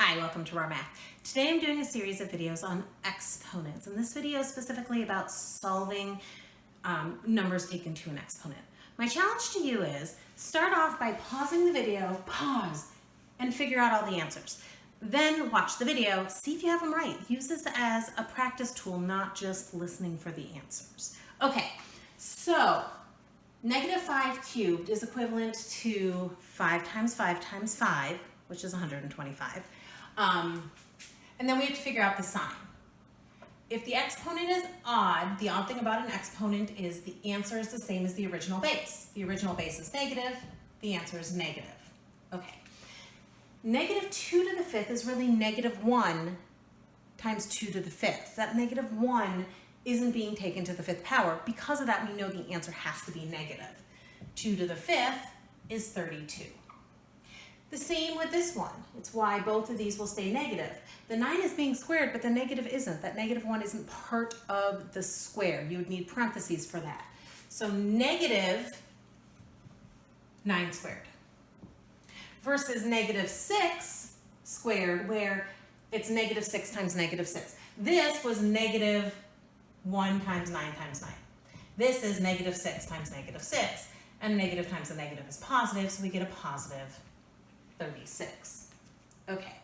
Hi, welcome to our math. Today I'm doing a series of videos on exponents, and this video is specifically about solving numbers taken to an exponent. My challenge to you is start off by pausing the video, pause, and figure out all the answers. Then watch the video, see if you have them right. Use this as a practice tool, not just listening for the answers. Okay, so -5 cubed is equivalent to 5 times 5 times 5, which is 125. And then we have to figure out the sign. If the exponent is odd, the odd thing about an exponent is the answer is the same as the original base. The original base is negative, the answer is negative. Okay. -2 to the 5th is really -1 times 2 to the 5th. That -1 isn't being taken to the 5th power. Because of that, we know the answer has to be negative. 2 to the 5th is 32. The same with this one. It's why both of these will stay negative. The 9 is being squared, but the negative isn't. That -1 isn't part of the square. You would need parentheses for that. So -9 squared versus -6 squared, where it's -6 times -6. This was -1 times 9 times 9. This is -6 times -6, and negative times a negative is positive, so we get a positive 36. Okay.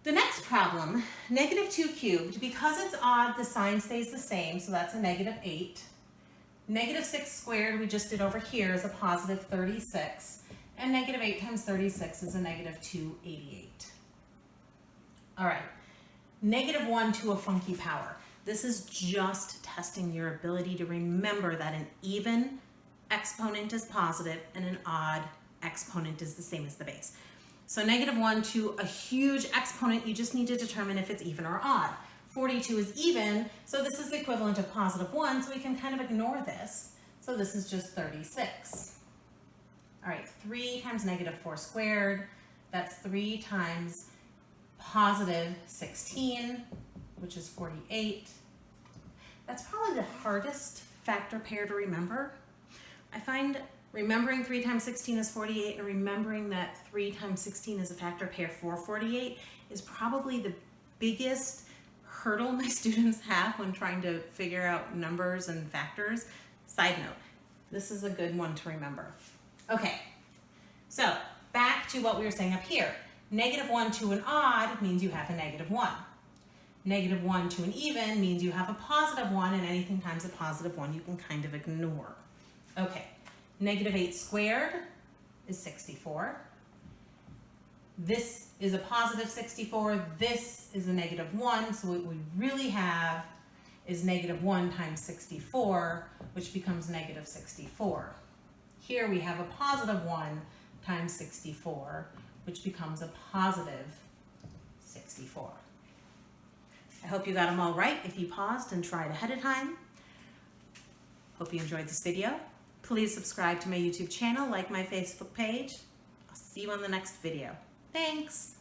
The next problem, -2 cubed, because it's odd, the sign stays the same, so that's a -8. -6 squared, we just did over here, is a positive 36. And -8 times 36 is a -288. All right. -1 to a funky power. This is just testing your ability to remember that an even exponent is positive and an odd exponent is the same as the base. So -1 to a huge exponent, you just need to determine if it's even or odd. 42 is even, so this is the equivalent of +1, so we can kind of ignore this. So this is just 36. All right, 3 times -4 squared, that's 3 times positive 16, which is 48. That's probably the hardest factor pair to remember. I find remembering 3 times 16 is 48 and remembering that 3 times 16 is a factor pair for 48 is probably the biggest hurdle my students have when trying to figure out numbers and factors. Side note, this is a good one to remember. Okay, so back to what we were saying up here. -1 to an odd means you have a -1. -1 to an even means you have a +1, and anything times a +1 you can kind of ignore. Okay. -8 squared is 64. This is a positive 64. This is a -1. So what we really have is -1 times 64, which becomes -64. Here we have a +1 times 64, which becomes a positive 64. I hope you got them all right if you paused and tried ahead of time. Hope you enjoyed this video. Please subscribe to my YouTube channel, like my Facebook page. I'll see you on the next video. Thanks.